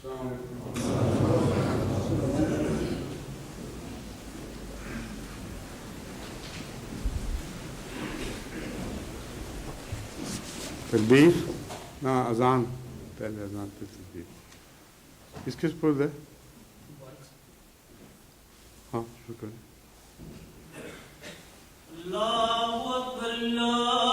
تکبیر نہ اذان، پہلے اذان پہ تکبیر. کس پر ہے؟ ہاں شکر. اللہ اکبر اللہ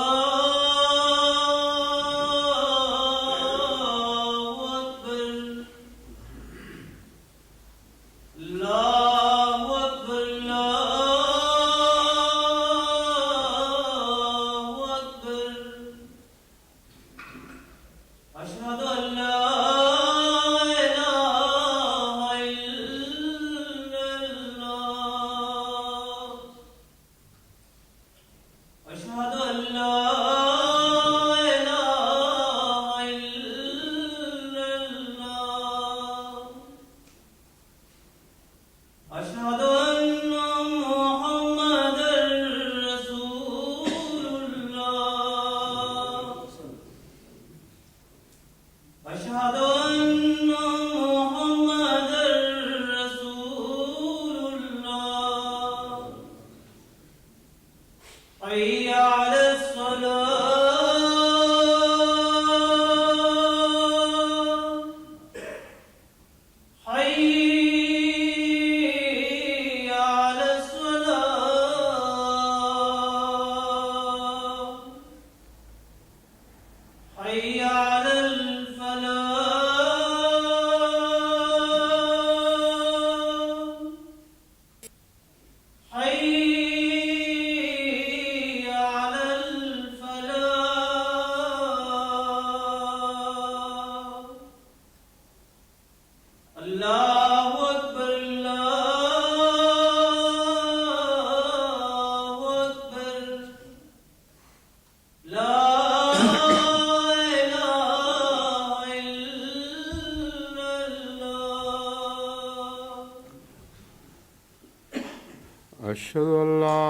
أشهد أن لا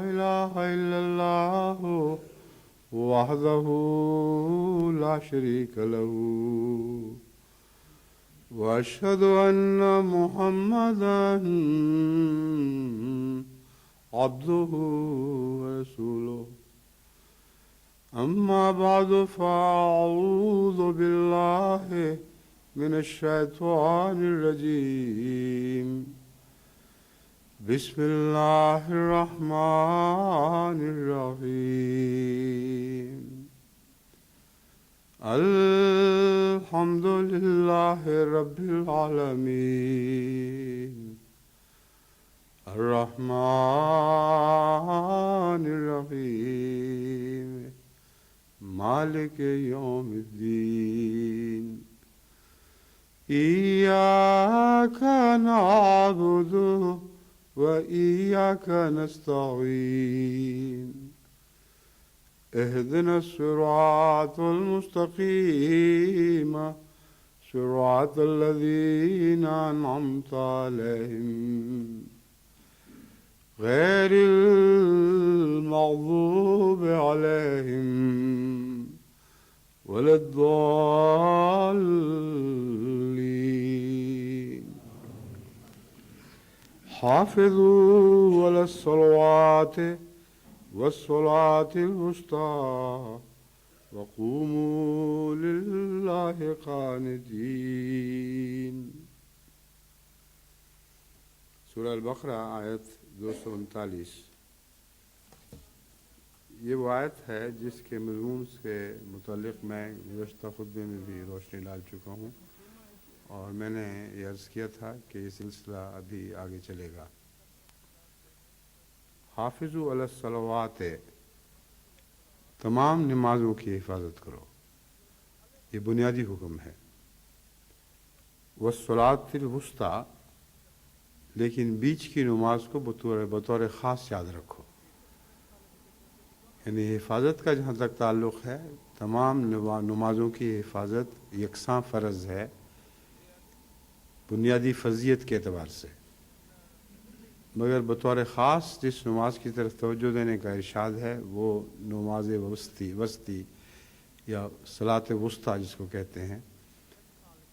إله إلا الله وحده لا شريك له وأشهد أن محمدا عبده ورسوله أما بعد فأعوذ بالله من الشيطان الرجيم بسم الله الرحمن الرحيم الحمد لله رب العالمين الرحمن الرحيم مالك يوم الدين إياك نعبد وإياك نستعين اهدنا الصراط المستقيم صراط الذين أنعمت عليهم غير المغضوب عليهم ولا الضالين حافظوا على الصلوات والصلاة الوسطى وقوموا لله قانتين. سورہ البقرہ آیت 239. یہ وہ آیت ہے جس کے مضمون کے متعلق میں گزشتہ خطبے میں بھی روشنی ڈال چکا ہوں، اور میں نے یہ عرض کیا تھا کہ یہ سلسلہ ابھی آگے چلے گا. حافظوا علی الصلوات، تمام نمازوں کی حفاظت کرو، یہ بنیادی حکم ہے. والصلاۃ الوسطیٰ، لیکن بیچ کی نماز کو بطور خاص یاد رکھو. یعنی حفاظت کا جہاں تک تعلق ہے، تمام نمازوں کی حفاظت یکساں فرض ہے بنیادی فرضیت کے اعتبار سے، مگر بطور خاص جس نماز کی طرف توجہ دینے کا ارشاد ہے وہ نماز وسطی یا صلاۃ وسطیٰ جس کو کہتے ہیں،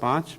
5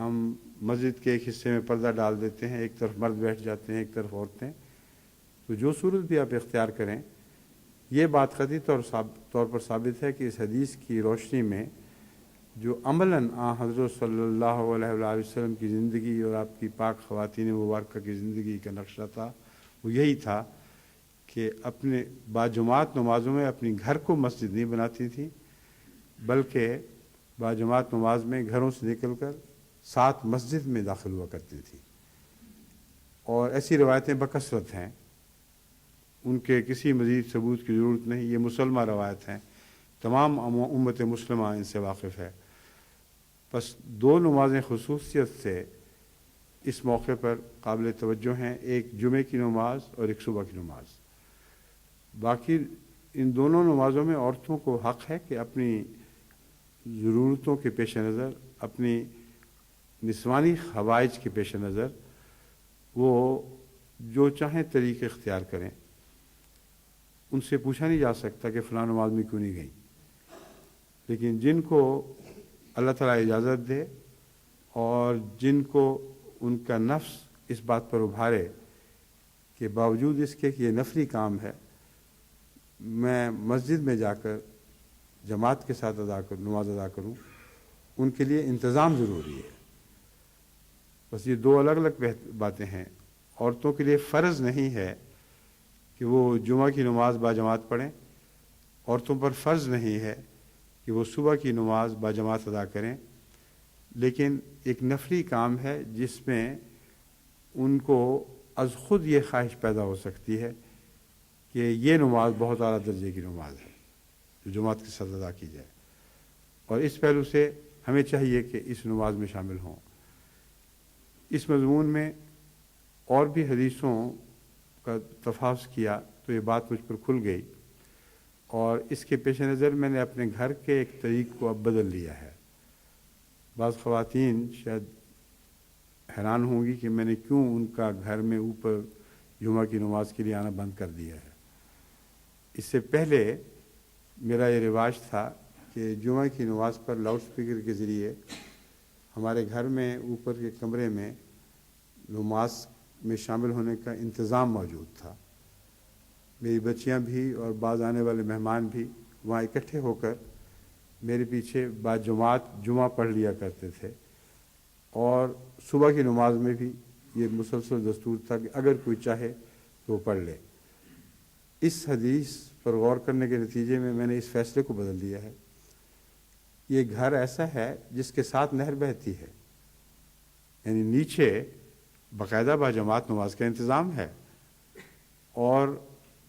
ہم مسجد کے ایک حصے میں پردہ ڈال دیتے ہیں، ایک طرف مرد بیٹھ جاتے ہیں، ایک طرف عورتیں. تو جو صورت بھی آپ اختیار کریں، یہ بات قطعی طور پر ثابت ہے کہ اس حدیث کی روشنی میں جو عملاً حضرت صلی اللہ علیہ وآلہ وسلم کی زندگی اور آپ کی پاک خواتین مبارکہ کی زندگی کا نقشہ تھا، وہ یہی تھا کہ اپنے باجماعت نمازوں میں اپنی گھر کو مسجد نہیں بناتی تھی، بلکہ باجماعت نماز میں گھروں سے نکل کر ساتھ مسجد میں داخل ہوا کرتی تھی. اور ایسی روایتیں بکثرت ہیں، ان کے کسی مزید ثبوت کی ضرورت نہیں، یہ مسلمہ روایت ہیں، تمام امت مسلمہ ان سے واقف ہے. بس دو نمازیں خصوصیت سے اس موقع پر قابل توجہ ہیں، ایک جمعہ کی نماز اور ایک صبح کی نماز. باقی ان دونوں نمازوں میں عورتوں کو حق ہے کہ اپنی ضرورتوں کے پیش نظر، اپنی نسوانی حوائج کے پیش نظر وہ جو چاہیں طریقے اختیار کریں. ان سے پوچھا نہیں جا سکتا کہ فلاں نماز میں کیوں نہیں گئی، لیکن جن کو اللہ تعالیٰ اجازت دے اور جن کو ان کا نفس اس بات پر ابھارے کہ باوجود اس کے کہ یہ نفلی کام ہے، میں مسجد میں جا کر جماعت کے ساتھ نماز ادا کروں، ان کے لیے انتظام ضروری ہے. بس یہ دو الگ الگ باتیں ہیں. عورتوں کے لیے فرض نہیں ہے کہ وہ جمعہ کی نماز باجماعت پڑھیں، عورتوں پر فرض نہیں ہے کہ وہ صبح کی نماز باجماعت ادا کریں، لیکن ایک نفلی کام ہے جس میں ان کو از خود یہ خواہش پیدا ہو سکتی ہے کہ یہ نماز بہت اعلیٰ درجے کی نماز ہے جو جماعت کے ساتھ ادا کی جائے، اور اس پہلو سے ہمیں چاہیے کہ اس نماز میں شامل ہوں. اس مضمون میں اور بھی حدیثوں کا تفاص کیا تو یہ بات مجھ پر کھل گئی، اور اس کے پیش نظر میں نے اپنے گھر کے ایک طریق کو اب بدل لیا ہے. بعض خواتین شاید حیران ہوں گی کہ میں نے کیوں ان کا گھر میں اوپر جمعہ کی نماز کے لیے آنا بند کر دیا ہے. اس سے پہلے میرا یہ رواج تھا کہ جمعہ کی نماز پر لاؤڈ سپیکر کے ذریعے ہمارے گھر میں اوپر کے کمرے میں نماز میں شامل ہونے کا انتظام موجود تھا. میری بچیاں بھی اور بعض آنے والے مہمان بھی وہاں اکٹھے ہو کر میرے پیچھے باجماعت جمعہ پڑھ لیا کرتے تھے، اور صبح کی نماز میں بھی یہ مسلسل دستور تھا کہ اگر کوئی چاہے تو وہ پڑھ لے. اس حدیث پر غور کرنے کے نتیجے میں نے اس فیصلے کو بدل دیا ہے. یہ گھر ایسا ہے جس کے ساتھ نہر بہتی ہے، یعنی نیچے باقاعدہ باجماعت نماز کا انتظام ہے، اور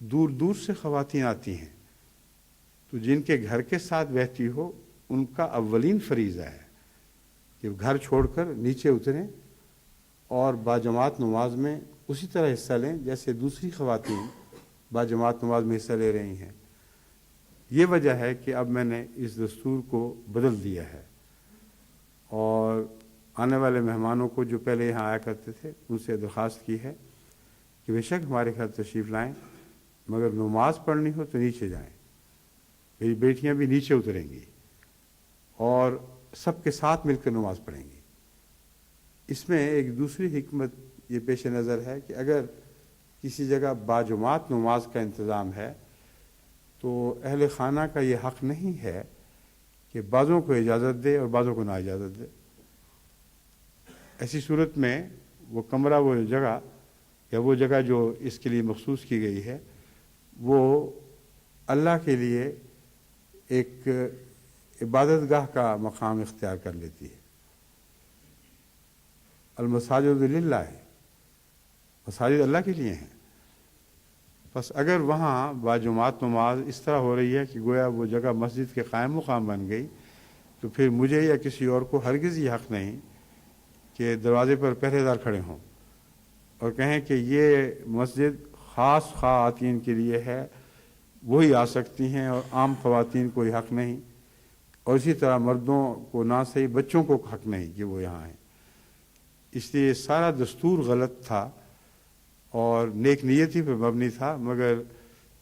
دور دور سے خواتین آتی ہیں، تو جن کے گھر کے ساتھ بہتی ہو ان کا اولین فریضہ ہے کہ گھر چھوڑ کر نیچے اتریں اور باجماعت نماز میں اسی طرح حصہ لیں جیسے دوسری خواتین باجماعت نماز میں حصہ لے رہی ہیں. یہ وجہ ہے کہ اب میں نے اس دستور کو بدل دیا ہے، اور آنے والے مہمانوں کو جو پہلے یہاں آیا کرتے تھے ان سے درخواست کی ہے کہ بے شک ہمارے گھر تشریف لائیں، مگر نماز پڑھنی ہو تو نیچے جائیں. میری بیٹیاں بھی نیچے اتریں گی اور سب کے ساتھ مل کر نماز پڑھیں گی. اس میں ایک دوسری حکمت یہ پیش نظر ہے کہ اگر کسی جگہ باجماعت نماز کا انتظام ہے تو اہل خانہ کا یہ حق نہیں ہے کہ بعضوں کو اجازت دے اور بعضوں کو نا اجازت دے. ایسی صورت میں وہ کمرہ، وہ جگہ یا وہ جگہ جو اس کے لیے مخصوص کی گئی ہے، وہ اللہ کے لیے ایک عبادت گاہ کا مقام اختیار کر لیتی ہے. المساجد للہ ہے، مساجد اللہ کے لیے ہیں. بس اگر وہاں باجماعت نماز اس طرح ہو رہی ہے کہ گویا وہ جگہ مسجد کے قائم مقام بن گئی، تو پھر مجھے یا کسی اور کو ہرگز یہ حق نہیں کہ دروازے پر پہرے دار کھڑے ہوں اور کہیں کہ یہ مسجد خاص خواتین کے لیے ہے، وہی آ سکتی ہیں اور عام خواتین کو یہ حق نہیں، اور اسی طرح مردوں کو نہ صحیح بچوں کو حق نہیں کہ وہ یہاں آئیں. اس لیے سارا دستور غلط تھا اور نیک نیتی پہ مبنی تھا، مگر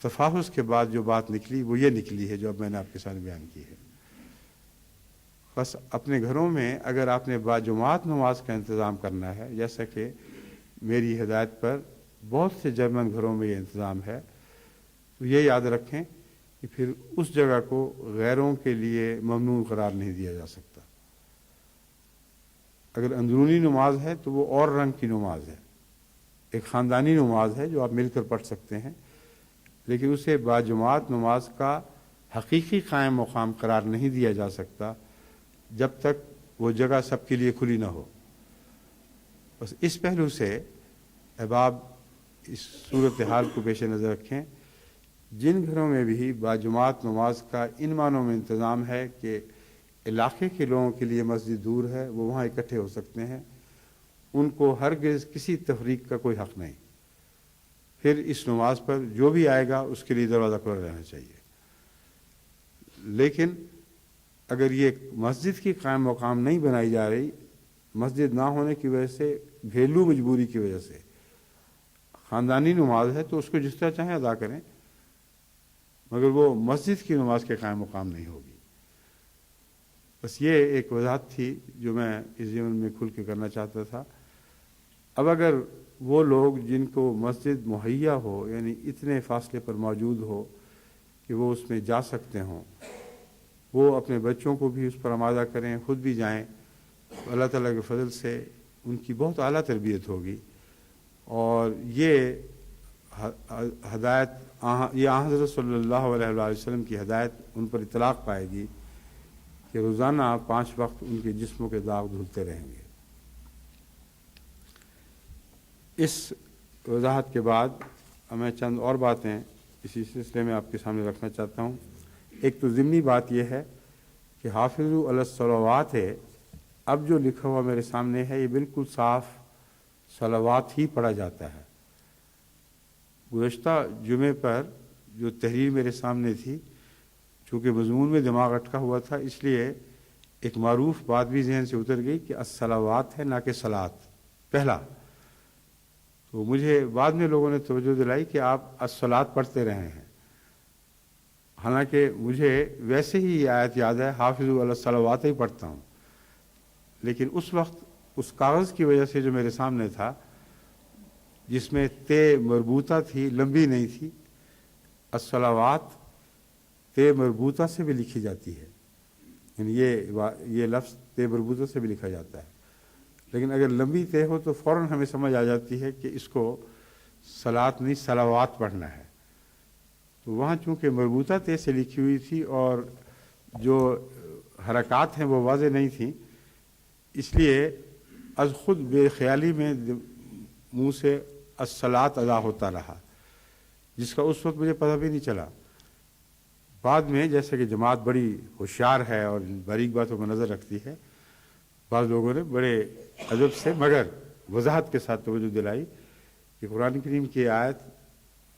تفاحص کے بعد جو بات نکلی وہ یہ نکلی ہے جو اب میں نے آپ کے سامنے بیان کی ہے. بس اپنے گھروں میں اگر آپ نے باجماعت نماز کا انتظام کرنا ہے، جیسا کہ میری ہدایت پر بہت سے جرمن گھروں میں یہ انتظام ہے، تو یہ یاد رکھیں کہ پھر اس جگہ کو غیروں کے لیے ممنوع قرار نہیں دیا جا سکتا۔ اگر اندرونی نماز ہے تو وہ اور رنگ کی نماز ہے، ایک خاندانی نماز ہے جو آپ مل کر پڑھ سکتے ہیں، لیکن اسے باجماعت نماز کا حقیقی قائم مقام قرار نہیں دیا جا سکتا جب تک وہ جگہ سب کے لیے کھلی نہ ہو۔ بس اس پہلو سے احباب اس صورتحال کو پیش نظر رکھیں، جن گھروں میں بھی باجماعت نماز کا ان معنوں میں انتظام ہے کہ علاقے کے لوگوں کے لیے مسجد دور ہے، وہ وہاں اکٹھے ہو سکتے ہیں، ان کو ہرگز کسی تفریق کا کوئی حق نہیں۔ پھر اس نماز پر جو بھی آئے گا اس کے لیے دروازہ کھلا رہنا چاہیے۔ لیکن اگر یہ مسجد کی قائم مقام نہیں بنائی جا رہی، مسجد نہ ہونے کی وجہ سے، گھریلو مجبوری کی وجہ سے خاندانی نماز ہے تو اس کو جس طرح چاہیں ادا کریں، مگر وہ مسجد کی نماز کے قائم مقام نہیں ہوگی۔ بس یہ ایک وضاحت تھی جو میں اس ضمن میں کھل کے کرنا چاہتا تھا۔ اب اگر وہ لوگ جن کو مسجد مہیا ہو، یعنی اتنے فاصلے پر موجود ہو کہ وہ اس میں جا سکتے ہوں، وہ اپنے بچوں کو بھی اس پر آمادہ کریں، خود بھی جائیں، اللہ تعالیٰ کے فضل سے ان کی بہت اعلیٰ تربیت ہوگی، اور یہ ہدایت یہ حضرت صلی اللہ علیہ وآلہ وسلم کی ہدایت ان پر اطلاق پائے گی کہ روزانہ 5 وقت ان کے جسموں کے داغ دھلتے رہیں گے۔ اس وضاحت کے بعد میں چند اور باتیں اسی سلسلے میں آپ کے سامنے رکھنا چاہتا ہوں۔ ایک تو ضمنی بات یہ ہے کہ حافظوا علی الصلوات ہے، اب جو لکھا ہوا میرے سامنے ہے یہ بالکل صاف صلوات ہی پڑھا جاتا ہے۔ گزشتہ جمعے پر جو تحریر میرے سامنے تھی، چونکہ مضمون میں دماغ اٹکا ہوا تھا، اس لیے ایک معروف بات بھی ذہن سے اتر گئی کہ الصلوات ہے نہ کہ صلات پہلا۔ تو مجھے بعد میں لوگوں نے توجہ دلائی کہ آپ الصلات پڑھتے رہے ہیں، حالانکہ مجھے ویسے ہی یہ آیت یاد ہے، حافظوا علی الصلوات ہی پڑھتا ہوں، لیکن اس وقت اس کاغذ کی وجہ سے جو میرے سامنے تھا، جس میں تے مربوطہ تھی، لمبی نہیں تھی، الصلوات تے مربوطہ سے بھی لکھی جاتی ہے، یعنی یہ لفظ تے مربوطہ سے بھی لکھا جاتا ہے، لیکن اگر لمبی تے ہو تو فوراً ہمیں سمجھ آ جاتی ہے کہ اس کو صلات نہیں صلوات پڑھنا ہے۔ تو وہاں چونکہ مربوطہ تے سے لکھی ہوئی تھی اور جو حرکات ہیں وہ واضح نہیں تھیں، اس لیے از خود بے خیالی میں منہ سے الصلاۃ ادا ہوتا رہا، جس کا اس وقت مجھے پتہ بھی نہیں چلا۔ بعد میں جیسے کہ جماعت بڑی ہوشیار ہے اور باریک باتوں کو نظر رکھتی ہے، بعض لوگوں نے بڑے ادب سے مگر وضاحت کے ساتھ توجہ دلائی کہ قرآن کریم کی آیت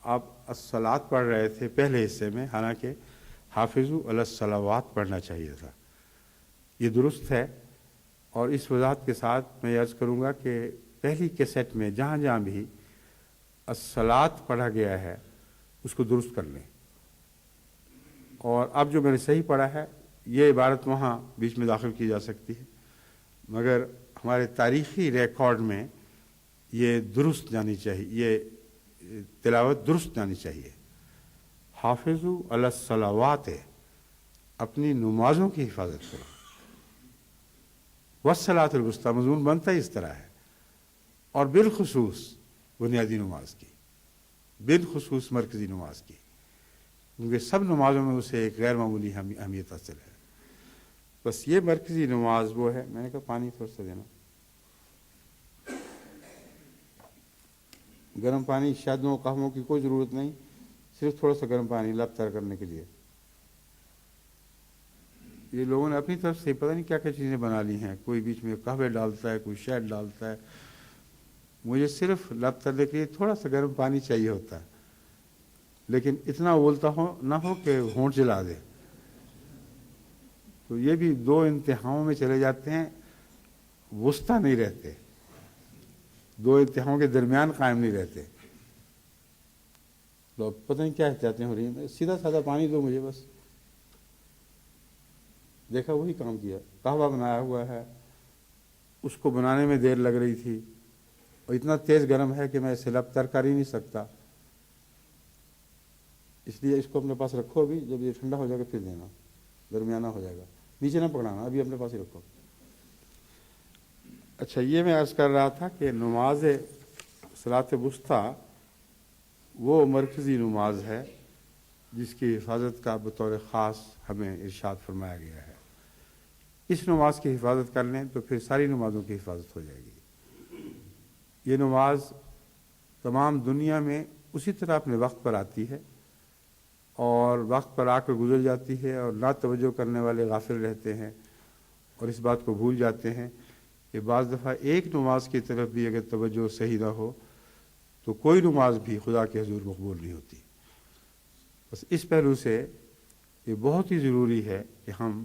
آپ الصلاۃ پڑھ رہے تھے پہلے حصے میں، حالانکہ حافظوا علی الصلوات پڑھنا چاہیے تھا۔ یہ درست ہے، اور اس وضاحت کے ساتھ میں عرض کروں گا کہ پہلی کیسٹ میں جہاں جہاں بھی الصلاۃ پڑھا گیا ہے اس کو درست کر لیں، اور اب جو میں نے صحیح پڑھا ہے یہ عبارت وہاں بیچ میں داخل کی جا سکتی ہے، مگر ہمارے تاریخی ریکارڈ میں یہ درست جانی چاہیے، یہ تلاوت درست جانی چاہیے۔ حافظوا علی الصلوات ہے، اپنی نمازوں کی حفاظت کرو، والصلاۃ الوسطیٰ مضمون بنتا ہی اس طرح ہے، اور بالخصوص بنیادی نماز کی، بالخصوص مرکزی نماز کی، کیونکہ سب نمازوں میں اسے ایک غیر معمولی اہمیت حاصل ہے۔ بس یہ مرکزی نماز وہ ہے، میں نے کہا پانی تھوڑا سا دینا، گرم پانی، شادوں قہووں کی کوئی ضرورت نہیں، صرف تھوڑا سا گرم پانی لب تر کرنے کے لیے۔ یہ لوگوں نے اپنی طرف سے پتہ نہیں کیا کیا چیزیں بنا لی ہیں، کوئی بیچ میں قہوے ڈالتا ہے، کوئی شہد ڈالتا ہے، مجھے صرف لب ترنے کے لیے تھوڑا سا گرم پانی چاہیے ہوتا ہے، لیکن اتنا اولتا نہ ہو کہ ہونٹ جلا دے۔ تو یہ بھی دو انتہاؤں میں چلے جاتے ہیں، وسطی نہیں رہتے، دو انتہاؤں کے درمیان قائم نہیں رہتے۔ تو پتہ نہیں کیا احتیاطیں ہو رہی ہیں، سیدھا سادہ پانی دو مجھے بس، دیکھا وہی کام کیا، قہوہ بنایا ہوا ہے، اس کو بنانے میں دیر لگ رہی تھی اور اتنا تیز گرم ہے کہ میں اسے لب تر کر ہی نہیں سکتا، اس لیے اس کو اپنے پاس رکھو، ابھی جب یہ ٹھنڈا ہو جائے گا پھر دینا، درمیانہ ہو جائے گا، نیچے نہ پکڑانا، ابھی اپنے پاس ہی رکھو۔ اچھا، یہ میں عرض کر رہا تھا کہ نماز صلاۃ وسطیٰ وہ مرکزی نماز ہے جس کی حفاظت کا بطور خاص ہمیں ارشاد فرمایا گیا ہے۔ اس نماز کی حفاظت کر لیں تو پھر ساری نمازوں کی حفاظت ہو جائے گی۔ یہ نماز تمام دنیا میں اسی طرح اپنے وقت پر آتی ہے اور وقت پر آ کر گزر جاتی ہے، اور لا توجہ کرنے والے غافل رہتے ہیں اور اس بات کو بھول جاتے ہیں کہ بعض دفعہ ایک نماز کی طرف بھی اگر توجہ صحیح نہ ہو تو کوئی نماز بھی خدا کے حضور مقبول نہیں ہوتی۔ بس اس پہلو سے یہ بہت ہی ضروری ہے کہ ہم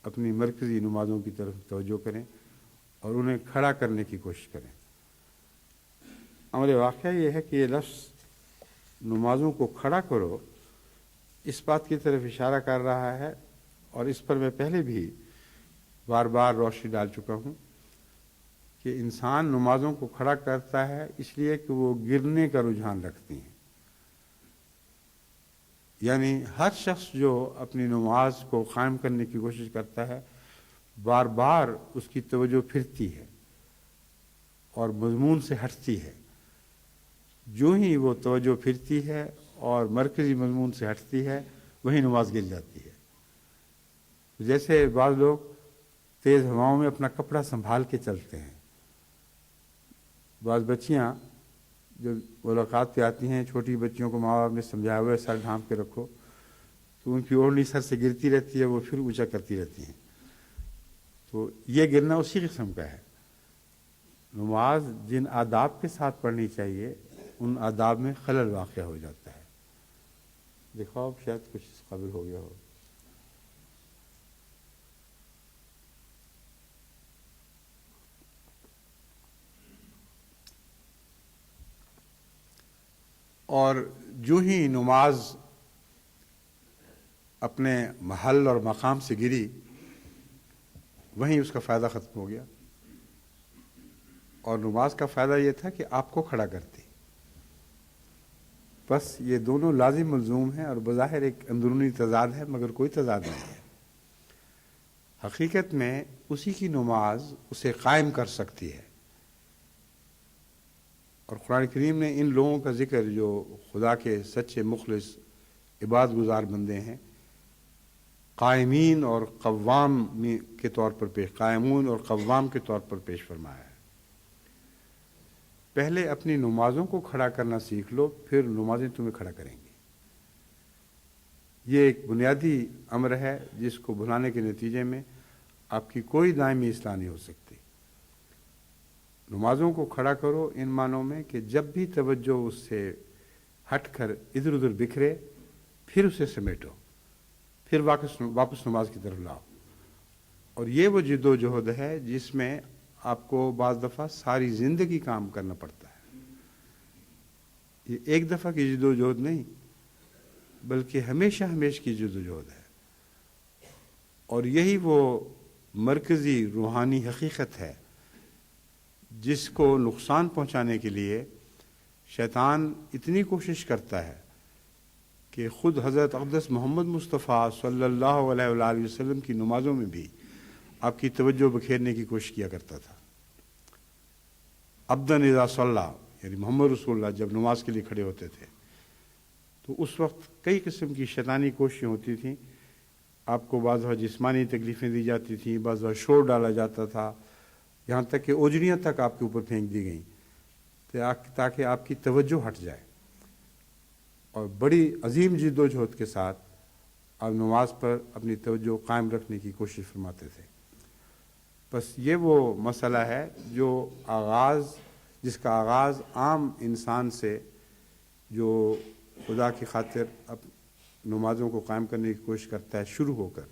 اپنی مرکزی نمازوں کی طرف توجہ کریں اور انہیں کھڑا کرنے کی کوشش کریں۔ امر واقعہ یہ ہے کہ یہ لفظ نمازوں کو کھڑا کرو اس بات کی طرف اشارہ کر رہا ہے، اور اس پر میں پہلے بھی بار بار روشنی ڈال چکا ہوں کہ انسان نمازوں کو کھڑا کرتا ہے اس لیے کہ وہ گرنے کا رجحان رکھتی ہیں، یعنی ہر شخص جو اپنی نماز کو قائم کرنے کی کوشش کرتا ہے بار بار اس کی توجہ پھرتی ہے اور مضمون سے ہٹتی ہے۔ جو ہی وہ توجہ پھرتی ہے اور مرکزی مضمون سے ہٹتی ہے وہی نماز گر جاتی ہے۔ جیسے بعض لوگ تیز ہواؤں میں اپنا کپڑا سنبھال کے چلتے ہیں، بعض بچیاں جو ملاقات پہ آتی ہیں، چھوٹی بچیوں کو ماں باپ نے سمجھایا ہوا ہے سر ڈھانپ کے رکھو، تو ان کی اوڑھنی سر سے گرتی رہتی ہے، وہ پھر اونچا کرتی رہتی ہیں، تو یہ گرنا اسی قسم کا ہے۔ نماز جن آداب کے ساتھ پڑھنی چاہیے ان آداب میں خلل واقع ہو جاتا ہے۔ دیکھو اب شاید کچھ اس قابل ہو گیا ہو۔ اور جو ہی نماز اپنے محل اور مقام سے گری وہیں اس کا فائدہ ختم ہو گیا، اور نماز کا فائدہ یہ تھا کہ آپ کو کھڑا کرتی۔ بس یہ دونوں لازم ملزوم ہیں اور بظاہر ایک اندرونی تضاد ہے مگر کوئی تضاد نہیں ہے۔ حقیقت میں اسی کی نماز اسے قائم کر سکتی ہے، اور قرآن کریم نے ان لوگوں کا ذکر جو خدا کے سچے مخلص عباد گزار بندے ہیں قائمین اور قوام کے طور پر قائمون اور قوام کے طور پر پیش فرمایا ہے۔ پہلے اپنی نمازوں کو کھڑا کرنا سیکھ لو، پھر نمازیں تمہیں کھڑا کریں گی۔ یہ ایک بنیادی امر ہے جس کو بھلانے کے نتیجے میں آپ کی کوئی دائمی اصلاح نہیں ہو سکتی۔ نمازوں کو کھڑا کرو ان معنوں میں کہ جب بھی توجہ اس سے ہٹ کر ادھر ادھر بکھرے پھر اسے سمیٹو، پھر واپس نماز کی طرف لاؤ۔ اور یہ وہ جد و جہد ہے جس میں آپ کو بعض دفعہ ساری زندگی کام کرنا پڑتا ہے۔ یہ ایک دفعہ کی جد و جہد نہیں بلکہ ہمیشہ کی جد و جہد ہے، اور یہی وہ مرکزی روحانی حقیقت ہے جس کو نقصان پہنچانے کے لیے شیطان اتنی کوشش کرتا ہے کہ خود حضرت اقدس محمد مصطفیٰ صلی اللہ علیہ وآلہ وسلم کی نمازوں میں بھی آپ کی توجہ بکھیرنے کی کوشش کیا کرتا تھا۔ عبدًا اذا صلی، یعنی محمد رسول اللہ جب نماز کے لیے کھڑے ہوتے تھے تو اس وقت کئی قسم کی شیطانی کوششیں ہوتی تھیں۔ آپ کو بعض وقت جسمانی تکلیفیں دی جاتی تھیں، بعض وقت شور ڈالا جاتا تھا، یہاں تک کہ اوجڑیاں تک آپ کے اوپر پھینک دی گئیں تاکہ آپ کی توجہ ہٹ جائے، اور بڑی عظیم جد و جہد کے ساتھ آپ نماز پر اپنی توجہ قائم رکھنے کی کوشش فرماتے تھے۔ بس یہ وہ مسئلہ ہے جس کا آغاز عام انسان سے جو خدا کی خاطر نمازوں کو قائم کرنے کی کوشش کرتا ہے شروع ہو کر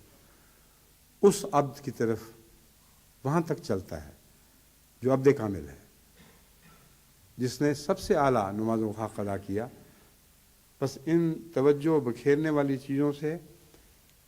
اس عبد کی طرف وہاں تک چلتا ہے جو عبد کامل ہے، جس نے سب سے اعلیٰ نمازوں کا حق ادا کیا۔ بس ان توجہ بکھیرنے والی چیزوں سے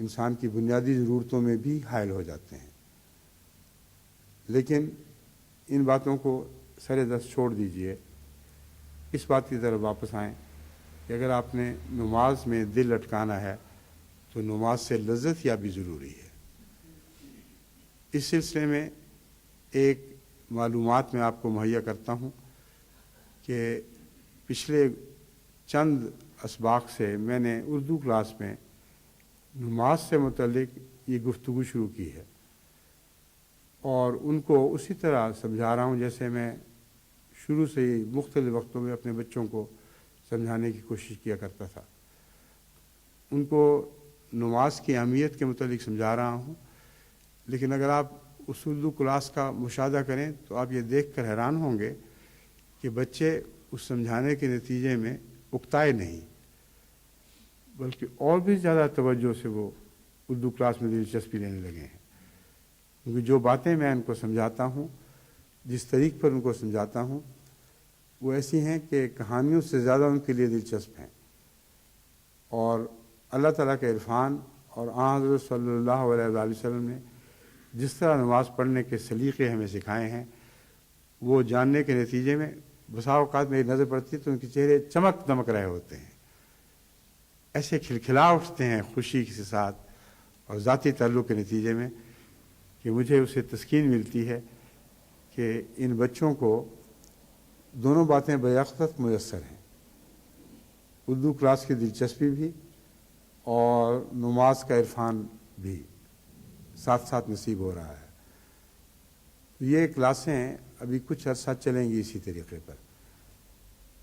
انسان کی بنیادی ضرورتوں میں بھی حائل ہو جاتے ہیں۔ لیکن ان باتوں کو سر دست چھوڑ دیجئے، اس بات کی طرف واپس آئیں کہ اگر آپ نے نماز میں دل لٹکانا ہے تو نماز سے لذت یابی ضروری ہے۔ اس سلسلے میں ایک معلومات میں آپ کو مہیا کرتا ہوں کہ پچھلے چند اسباق سے میں نے اردو کلاس میں نماز سے متعلق یہ گفتگو شروع کی ہے، اور ان کو اسی طرح سمجھا رہا ہوں جیسے میں شروع سے ہی مختلف وقتوں میں اپنے بچوں کو سمجھانے کی کوشش کیا کرتا تھا۔ ان کو نماز کی اہمیت کے متعلق سمجھا رہا ہوں، لیکن اگر آپ اس اردو کلاس کا مشاہدہ کریں تو آپ یہ دیکھ کر حیران ہوں گے کہ بچے اس سمجھانے کے نتیجے میں اکتائے نہیں، بلکہ اور بھی زیادہ توجہ سے وہ اردو کلاس میں دلچسپی لینے لگے ہیں، کیونکہ جو باتیں میں ان کو سمجھاتا ہوں، جس طریق پر ان کو سمجھاتا ہوں، وہ ایسی ہیں کہ کہانیوں سے زیادہ ان کے لیے دلچسپ ہیں۔ اور اللہ تعالیٰ کے عرفان اور آن حضرت صلی اللہ علیہ وآلہ وسلم نے جس طرح نماز پڑھنے کے سلیقے ہمیں سکھائے ہیں، وہ جاننے کے نتیجے میں بسا اوقات میری نظر پڑتی ہے تو ان کے چہرے چمک دمک رہے ہوتے ہیں، ایسے کھلکھلا اٹھتے ہیں خوشی کے ساتھ اور ذاتی تعلق کے نتیجے میں کہ مجھے اسے تسکین ملتی ہے کہ ان بچوں کو دونوں باتیں بیک میسر ہیں، اردو کلاس کی دلچسپی بھی اور نماز کا عرفان بھی ساتھ ساتھ نصیب ہو رہا ہے۔ یہ کلاسیں ابھی کچھ عرصہ چلیں گی اسی طریقے پر،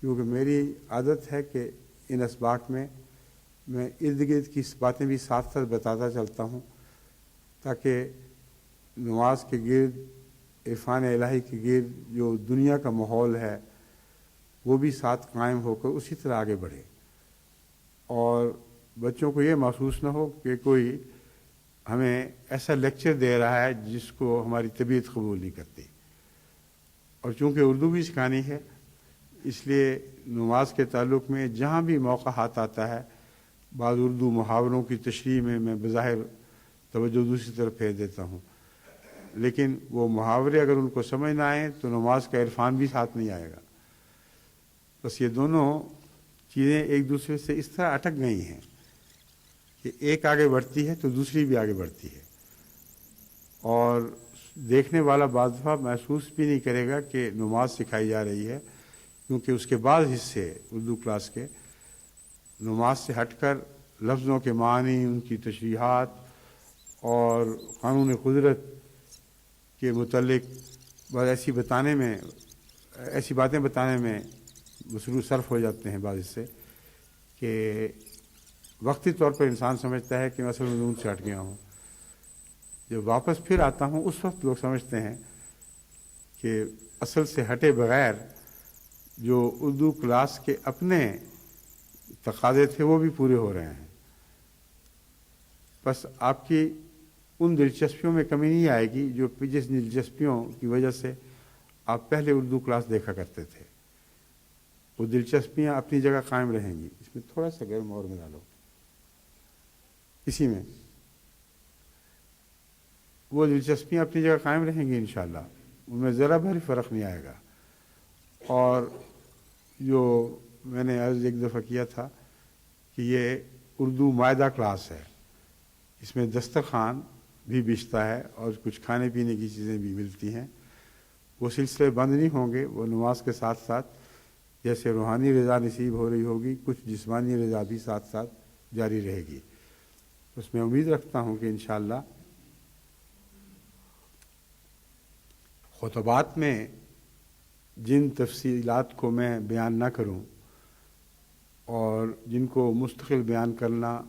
کیونکہ میری عادت ہے کہ ان اسباق میں ارد گرد کی باتیں بھی ساتھ ساتھ بتاتا چلتا ہوں، تاکہ نماز کے گرد، عرفان الہی کے گرد جو دنیا کا ماحول ہے وہ بھی ساتھ قائم ہو کر اسی طرح آگے بڑھے، اور بچوں کو یہ محسوس نہ ہو کہ کوئی ہمیں ایسا لیکچر دے رہا ہے جس کو ہماری طبیعت قبول نہیں کرتی۔ اور چونکہ اردو بھی سکھانی ہے، اس لیے نماز کے تعلق میں جہاں بھی موقع ہاتھ آتا ہے، بعض اردو محاوروں کی تشریح میں میں بظاہر توجہ دوسری طرف پھیر دیتا ہوں، لیکن وہ محاورے اگر ان کو سمجھ نہ آئیں تو نماز کا عرفان بھی ساتھ نہیں آئے گا۔ بس یہ دونوں چیزیں ایک دوسرے سے اس طرح اٹک گئی ہیں کہ ایک آگے بڑھتی ہے تو دوسری بھی آگے بڑھتی ہے، اور دیکھنے والا بعض دفعہ محسوس بھی نہیں کرے گا کہ نماز سکھائی جا رہی ہے، کیونکہ اس کے بعض حصے اردو کلاس کے نماز سے ہٹ کر لفظوں کے معنی، ان کی تشریحات اور قانون قدرت کے متعلق بعض ایسی باتیں بتانے میں مصروف صرف ہو جاتے ہیں بعض حصے کہ وقتی طور پر انسان سمجھتا ہے کہ میں اصل مضمون سے ہٹ گیا ہوں۔ جب واپس پھر آتا ہوں اس وقت لوگ سمجھتے ہیں کہ اصل سے ہٹے بغیر جو اردو کلاس کے اپنے تقاضے تھے وہ بھی پورے ہو رہے ہیں۔ بس آپ کی ان دلچسپیوں میں کمی نہیں آئے گی جو جس دلچسپیوں کی وجہ سے آپ پہلے اردو کلاس دیکھا کرتے تھے، وہ دلچسپیاں اپنی جگہ قائم رہیں گی۔ اس میں تھوڑا سا گرم اور ملا لو، اسی میں وہ دلچسپیاں اپنی جگہ قائم رہیں گی انشاءاللہ، ان میں ذرا بھری فرق نہیں آئے گا۔ اور جو میں نے عرض ایک دفعہ کیا تھا کہ یہ اردو معاہدہ کلاس ہے، اس میں دسترخوان بھی بچتا ہے اور کچھ کھانے پینے کی چیزیں بھی ملتی ہیں، وہ سلسلے بند نہیں ہوں گے، وہ نماز کے ساتھ ساتھ جیسے روحانی رضا نصیب ہو رہی ہوگی، کچھ جسمانی رضا بھی ساتھ ساتھ جاری رہے گی۔ اس میں امید رکھتا ہوں کہ انشاءاللہ خطبات میں جن تفصیلات کو میں بیان نہ کروں اور جن کو مستقل بیان کرنا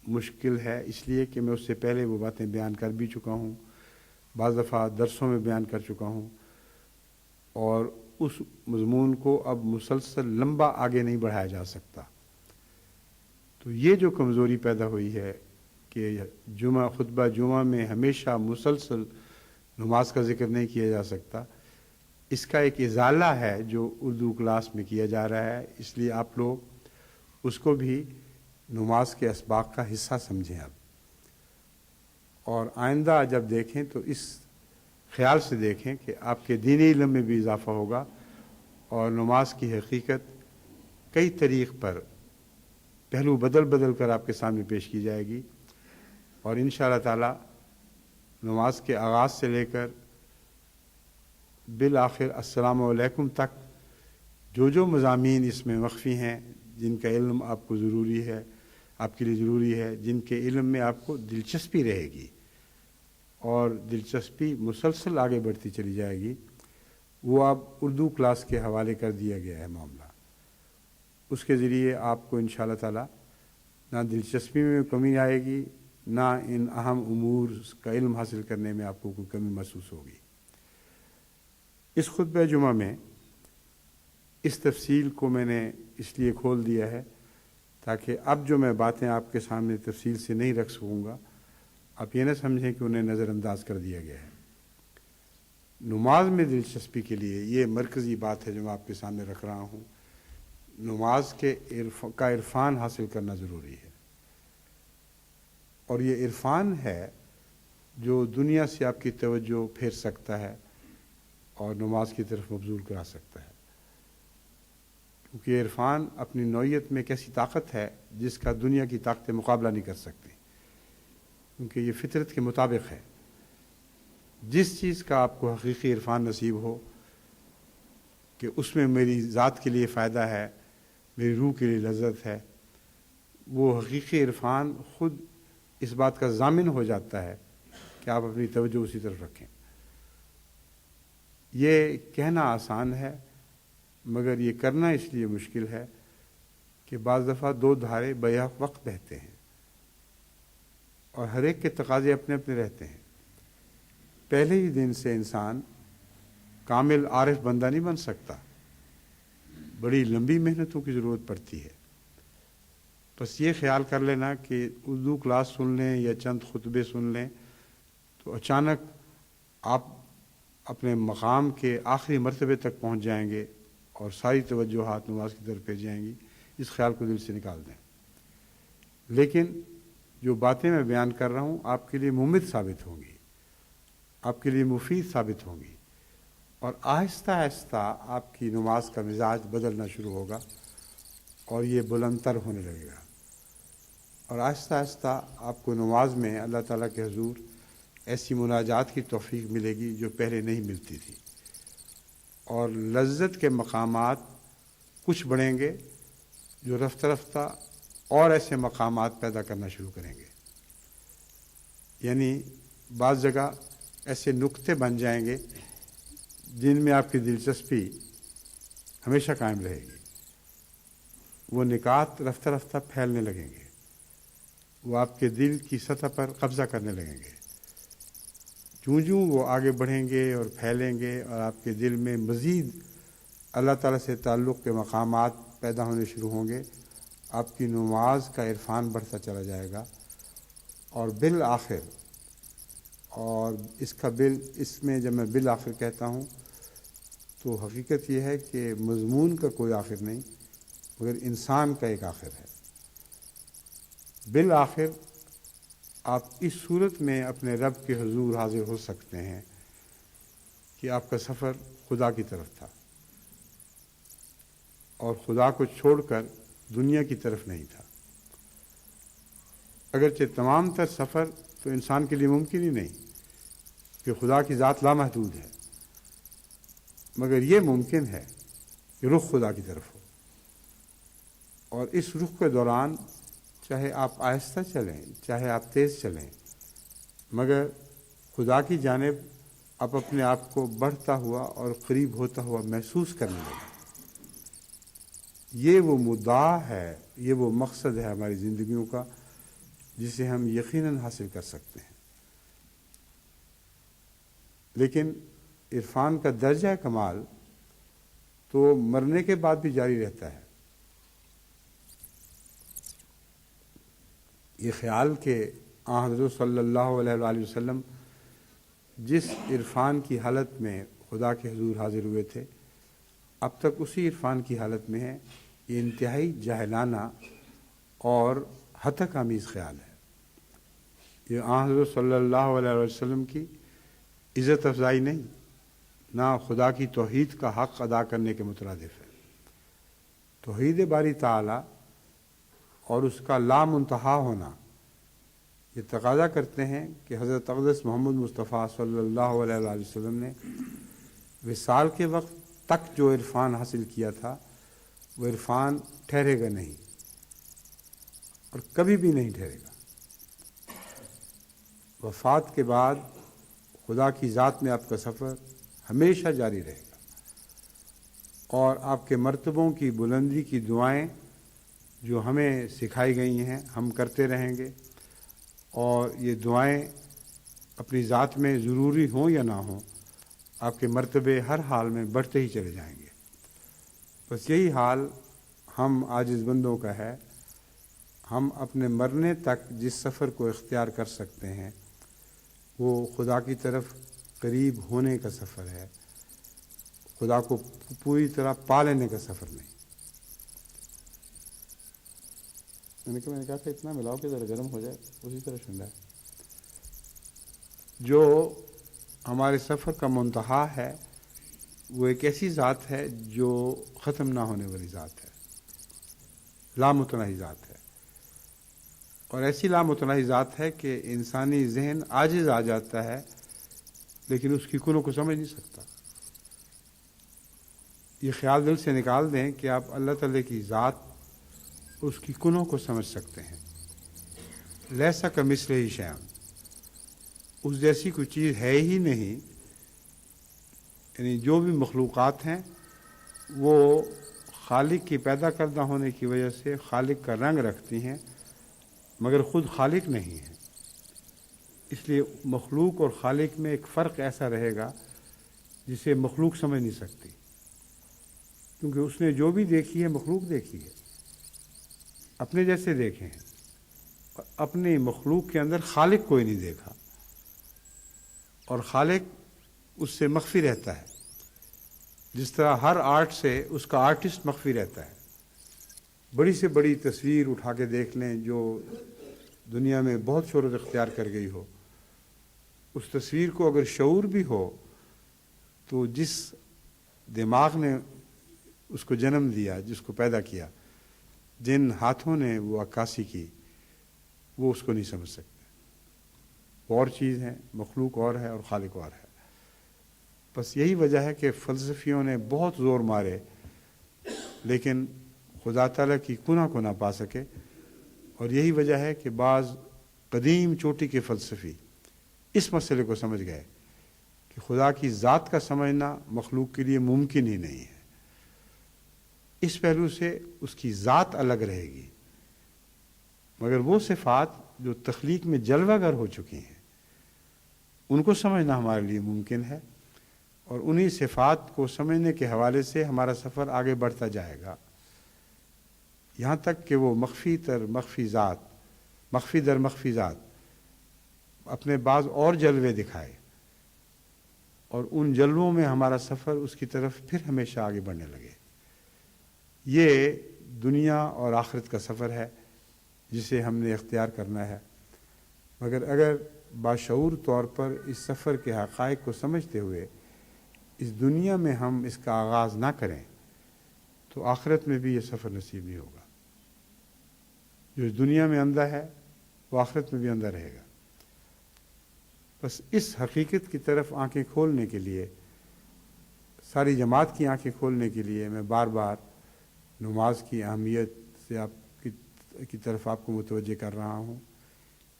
مشکل ہے، اس لیے کہ میں اس سے پہلے وہ باتیں بیان کر بھی چکا ہوں، بعض دفعہ درسوں میں بیان کر چکا ہوں، اور اس مضمون کو اب مسلسل لمبا آگے نہیں بڑھایا جا سکتا۔ تو یہ جو کمزوری پیدا ہوئی ہے کہ خطبہ جمعہ میں ہمیشہ مسلسل نماز کا ذکر نہیں کیا جا سکتا، اس کا ایک ازالہ ہے جو اردو کلاس میں کیا جا رہا ہے، اس لیے آپ لوگ اس کو بھی نماز کے اسباق کا حصہ سمجھیں۔ اب اور آئندہ جب دیکھیں تو اس خیال سے دیکھیں کہ آپ کے دینی علم میں بھی اضافہ ہوگا اور نماز کی حقیقت کئی طریق پر پہلو بدل بدل کر آپ کے سامنے پیش کی جائے گی، اور انشاءاللہ تعالی نماز کے آغاز سے لے کر بالآخر السلام علیکم تک جو مضامین اس میں مخفی ہیں، جن کا علم آپ کو ضروری ہے، آپ کے لیے ضروری ہے، جن کے علم میں آپ کو دلچسپی رہے گی اور دلچسپی مسلسل آگے بڑھتی چلی جائے گی، وہ آپ اردو کلاس کے حوالے کر دیا گیا ہے معاملہ۔ اس کے ذریعے آپ کو انشاءاللہ تعالی نہ دلچسپی میں کمی آئے گی، نہ ان اہم امور کا علم حاصل کرنے میں آپ کو کوئی کمی محسوس ہوگی۔ اس خطبہ جمعہ میں اس تفصیل کو میں نے اس لیے کھول دیا ہے تاکہ اب جو میں باتیں آپ کے سامنے تفصیل سے نہیں رکھ سکوں گا، آپ یہ نہ سمجھیں کہ انہیں نظر انداز کر دیا گیا ہے۔ نماز میں دلچسپی کے لیے یہ مرکزی بات ہے جو میں آپ کے سامنے رکھ رہا ہوں، نماز کے کا عرفان حاصل کرنا ضروری ہے، اور یہ عرفان ہے جو دنیا سے آپ کی توجہ پھیر سکتا ہے اور نماز کی طرف مبذول کرا سکتا ہے، کیونکہ یہ عرفان اپنی نوعیت میں ایک ایسی طاقت ہے جس کا دنیا کی طاقتیں مقابلہ نہیں کر سکتی، کیونکہ یہ فطرت کے مطابق ہے۔ جس چیز کا آپ کو حقیقی عرفان نصیب ہو کہ اس میں میری ذات کے لیے فائدہ ہے، میری روح کے لیے لذت ہے، وہ حقیقی عرفان خود اس بات کا ضامن ہو جاتا ہے کہ آپ اپنی توجہ اسی طرف رکھیں۔ یہ کہنا آسان ہے مگر یہ کرنا اس لیے مشکل ہے کہ بعض دفعہ دو دھارے بیک وقت بہتے ہیں اور ہر ایک کے تقاضے اپنے اپنے رہتے ہیں۔ پہلے ہی دن سے انسان کامل عارف بندہ نہیں بن سکتا، بڑی لمبی محنتوں کی ضرورت پڑتی ہے۔ بس یہ خیال کر لینا کہ اردو کلاس سن لیں یا چند خطبے سن لیں تو اچانک آپ اپنے مقام کے آخری مرتبے تک پہنچ جائیں گے اور ساری توجہات نماز کی طرف پیش جائیں گی، اس خیال کو دل سے نکال دیں۔ لیکن جو باتیں میں بیان کر رہا ہوں آپ کے لیے ممت ثابت ہوں گی، آپ کے لیے مفید ثابت ہوں گی، اور آہستہ آہستہ آپ کی نماز کا مزاج بدلنا شروع ہوگا اور یہ بلند تر ہونے لگے گا، اور آہستہ آہستہ آپ کو نماز میں اللہ تعالیٰ کے حضور ایسی مناجات کی توفیق ملے گی جو پہلے نہیں ملتی تھی، اور لذت کے مقامات کچھ بڑھیں گے جو رفتہ رفتہ اور ایسے مقامات پیدا کرنا شروع کریں گے۔ یعنی بعض جگہ ایسے نقطے بن جائیں گے جن میں آپ کی دلچسپی ہمیشہ قائم رہے گی، وہ نکات رفتہ رفتہ پھیلنے لگیں گے، وہ آپ کے دل کی سطح پر قبضہ کرنے لگیں گے۔ جوں وہ آگے بڑھیں گے اور پھیلیں گے اور آپ کے دل میں مزید اللہ تعالیٰ سے تعلق کے مقامات پیدا ہونے شروع ہوں گے، آپ کی نماز کا عرفان بڑھتا چلا جائے گا، اور بالآخر، اور اس میں جب میں بالآخر کہتا ہوں تو حقیقت یہ ہے کہ مضمون کا کوئی آخر نہیں مگر انسان کا ایک آخر ہے۔ بالآخر آپ اس صورت میں اپنے رب کے حضور حاضر ہو سکتے ہیں کہ آپ کا سفر خدا کی طرف تھا اور خدا کو چھوڑ کر دنیا کی طرف نہیں تھا۔ اگرچہ تمام تر سفر تو انسان کے لیے ممکن ہی نہیں کہ خدا کی ذات لامحدود ہے، مگر یہ ممکن ہے کہ رخ خدا کی طرف ہو، اور اس رخ کے دوران چاہے آپ آہستہ چلیں چاہے آپ تیز چلیں، مگر خدا کی جانب آپ اپنے آپ کو بڑھتا ہوا اور قریب ہوتا ہوا محسوس کرنے لگیں۔ یہ وہ مدعا ہے، یہ وہ مقصد ہے ہماری زندگیوں کا جسے ہم یقیناً حاصل کر سکتے ہیں۔ لیکن عرفان کا درجہ کمال تو مرنے کے بعد بھی جاری رہتا ہے۔ یہ خیال کہ حضرت صلی اللہ علیہ وآلہ وسلم جس عرفان کی حالت میں خدا کے حضور حاضر ہوئے تھے اب تک اسی عرفان کی حالت میں ہے، یہ انتہائی جاہلانہ اور ہتک آمیز خیال ہے۔ یہ آن حضرت صلی اللہ علیہ وسلم کی عزت افزائی نہیں، نہ خدا کی توحید کا حق ادا کرنے کے مترادف ہے۔ توحید باری تعالی اور اس کا لا منتہا ہونا یہ تقاضا کرتے ہیں کہ حضرت اقدس محمد مصطفیٰ صلی اللہ علیہ وسلم نے وصال کے وقت تک جو عرفان حاصل کیا تھا وہ عرفان ٹھہرے گا نہیں اور کبھی بھی نہیں ٹھہرے گا۔ وفات کے بعد خدا کی ذات میں آپ کا سفر ہمیشہ جاری رہے گا، اور آپ کے مرتبوں کی بلندی کی دعائیں جو ہمیں سکھائی گئی ہیں ہم کرتے رہیں گے، اور یہ دعائیں اپنی ذات میں ضروری ہوں یا نہ ہوں آپ کے مرتبے ہر حال میں بڑھتے ہی چلے جائیں گے۔ بس یہی حال ہم عاجز بندوں کا ہے۔ ہم اپنے مرنے تک جس سفر کو اختیار کر سکتے ہیں وہ خدا کی طرف قریب ہونے کا سفر ہے، خدا کو پوری طرح پا لینے کا سفر نہیں۔ میں نے کہا تھا اتنا ملاؤ کہ ذرا گرم ہو جائے، اسی طرح ٹھنڈا ہے۔ جو ہمارے سفر کا منتہا ہے وہ ایک ایسی ذات ہے جو ختم نہ ہونے والی ذات ہے، لامتناہی ذات ہے، اور ایسی لامتناہی ذات ہے کہ انسانی ذہن عاجز آ جاتا ہے لیکن اس کی کنوں کو سمجھ نہیں سکتا۔ یہ خیال دل سے نکال دیں کہ آپ اللہ تعالیٰ کی ذات اس کی کنوں کو سمجھ سکتے ہیں۔ لیسا کمثلہ شیء، اس جیسی کوئی چیز ہے ہی نہیں، یعنی جو بھی مخلوقات ہیں وہ خالق کی پیدا کردہ ہونے کی وجہ سے خالق کا رنگ رکھتی ہیں مگر خود خالق نہیں ہے۔ اس لیے مخلوق اور خالق میں ایک فرق ایسا رہے گا جسے مخلوق سمجھ نہیں سکتی، کیونکہ اس نے جو بھی دیکھی ہے مخلوق دیکھی ہے، اپنے جیسے دیکھے ہیں، اور اپنی مخلوق کے اندر خالق کوئی نہیں دیکھا، اور خالق اس سے مخفی رہتا ہے، جس طرح ہر آرٹ سے اس کا آرٹسٹ مخفی رہتا ہے۔ بڑی سے بڑی تصویر اٹھا کے دیکھ لیں جو دنیا میں بہت شہرت اختیار کر گئی ہو، اس تصویر کو اگر شعور بھی ہو تو جس دماغ نے اس کو جنم دیا، جس کو پیدا کیا، جن ہاتھوں نے وہ عکاسی کی، وہ اس کو نہیں سمجھ سکتے۔ وہ اور چیز ہے، مخلوق اور ہے اور خالق اور ہے۔ بس یہی وجہ ہے کہ فلسفیوں نے بہت زور مارے لیکن خدا تعالیٰ کی کنہ کو نہ پا سکے، اور یہی وجہ ہے کہ بعض قدیم چوٹی کے فلسفی اس مسئلے کو سمجھ گئے کہ خدا کی ذات کا سمجھنا مخلوق کے لیے ممکن ہی نہیں ہے۔ اس پہلو سے اس کی ذات الگ رہے گی، مگر وہ صفات جو تخلیق میں جلوہ گر ہو چکی ہیں ان کو سمجھنا ہمارے لیے ممکن ہے، اور انہی صفات کو سمجھنے کے حوالے سے ہمارا سفر آگے بڑھتا جائے گا، یہاں تک کہ وہ مخفی تر مخفی ذات، مخفی در مخفی ذات اپنے بعض اور جلوے دکھائے، اور ان جلووں میں ہمارا سفر اس کی طرف پھر ہمیشہ آگے بڑھنے لگے۔ یہ دنیا اور آخرت کا سفر ہے جسے ہم نے اختیار کرنا ہے، مگر اگر باشعور طور پر اس سفر کے حقائق کو سمجھتے ہوئے اس دنیا میں ہم اس کا آغاز نہ کریں تو آخرت میں بھی یہ سفر نصیب نہیں ہوگا۔ جو اس دنیا میں اندھا ہے وہ آخرت میں بھی اندھا رہے گا۔ بس اس حقیقت کی طرف آنکھیں کھولنے کے لیے، ساری جماعت کی آنکھیں کھولنے کے لیے میں بار بار نماز کی اہمیت سے آپ کی طرف آپ کو متوجہ کر رہا ہوں۔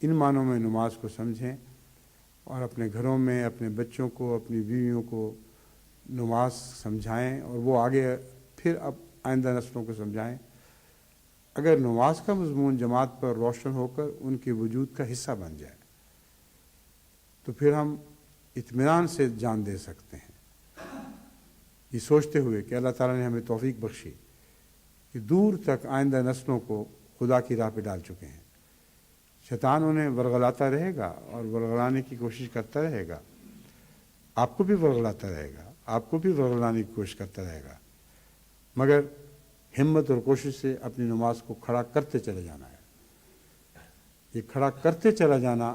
ان معنوں میں نماز کو سمجھیں اور اپنے گھروں میں اپنے بچوں کو، اپنی بیویوں کو نماز سمجھائیں، اور وہ آگے پھر اب آئندہ نسلوں کو سمجھائیں۔ اگر نماز کا مضمون جماعت پر روشن ہو کر ان کے وجود کا حصہ بن جائے تو پھر ہم اطمینان سے جان دے سکتے ہیں، یہ سوچتے ہوئے کہ اللہ تعالیٰ نے ہمیں توفیق بخشی کہ دور تک آئندہ نسلوں کو خدا کی راہ پہ ڈال چکے ہیں۔ شیطان انہیں ورغلاتا رہے گا اور ورغلانے کی کوشش کرتا رہے گا، آپ کو بھی ورغلاتا رہے گا، آپ کو بھی ورغلانے کی کوشش کرتا رہے گا، مگر ہمت اور کوشش سے اپنی نماز کو کھڑا کرتے چلے جانا ہے۔ یہ کھڑا کرتے چلا جانا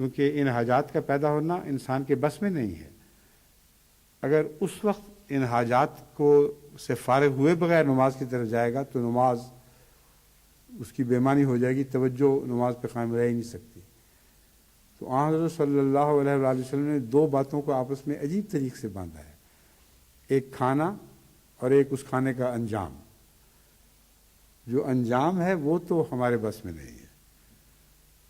کیونکہ ان حاجات کا پیدا ہونا انسان کے بس میں نہیں ہے. اگر اس وقت ان حاجات کو سے فارغ ہوئے بغیر نماز کی طرف جائے گا تو نماز اس کی بےمانی ہو جائے گی، توجہ نماز پہ قائم رہ ہی نہیں سکتی. تو آن حضرت صلی اللہ علیہ وآلہ وسلم نے دو باتوں کو آپس میں عجیب طریقے سے باندھا ہے، ایک کھانا اور ایک اس کھانے کا انجام. جو انجام ہے وہ تو ہمارے بس میں نہیں ہے،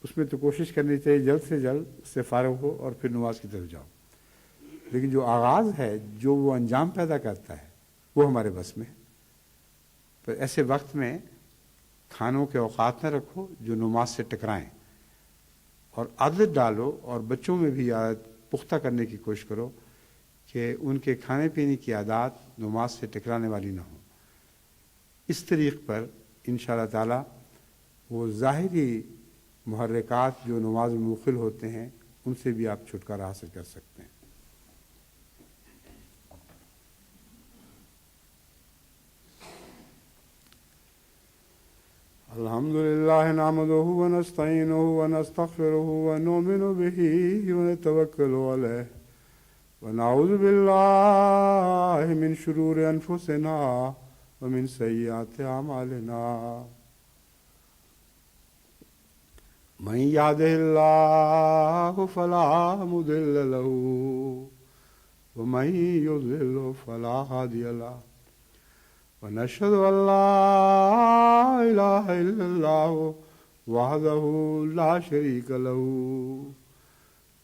اس میں تو کوشش کرنی چاہیے جلد سے جلد اس سے فارغ ہو اور پھر نماز کی طرف جاؤ. لیکن جو آغاز ہے، جو وہ انجام پیدا کرتا ہے، وہ ہمارے بس میں ہے. تو ایسے وقت میں کھانوں کے اوقات نہ رکھو جو نماز سے ٹکرائیں، اور عادت ڈالو اور بچوں میں بھی عادت پختہ کرنے کی کوشش کرو کہ ان کے کھانے پینے کی عادات نماز سے ٹکرانے والی نہ ہوں. اس طریق پر انشاءاللہ تعالی وہ ظاہری محرکات جو نماز میں مخل ہوتے ہیں ان سے بھی آپ چھٹکارا حاصل کر سکتے ہیں. الحمد لله نحمده ونستعينه ونستغفره ونؤمن به ونتوكل عليه ونعوذ بالله من شرور أنفسنا ومن سيئات أعمالنا. من يهده الله فلا مضل له ومن يضلل فلا هادي له ونشهد أن لا إله إلا الله وحده لا شريك له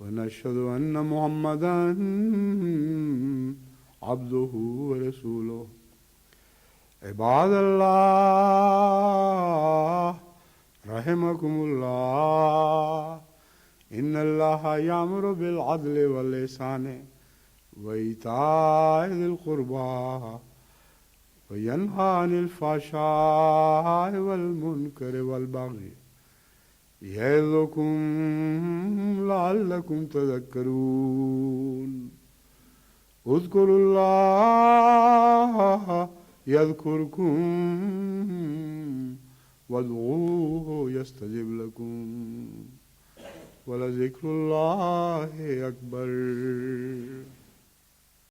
ونشهد أن محمدا عبده ورسوله. عباد الله رحمكم الله إن الله يأمر بالعدل والإحسان وإيتاء ذي القربى وينهى عن الفحشاء والمنكر والبغي يعظكم لعلكم تذكرون. اذكروا الله يذكركم وادعوه يستجب لكم ولذكر الله أكبر.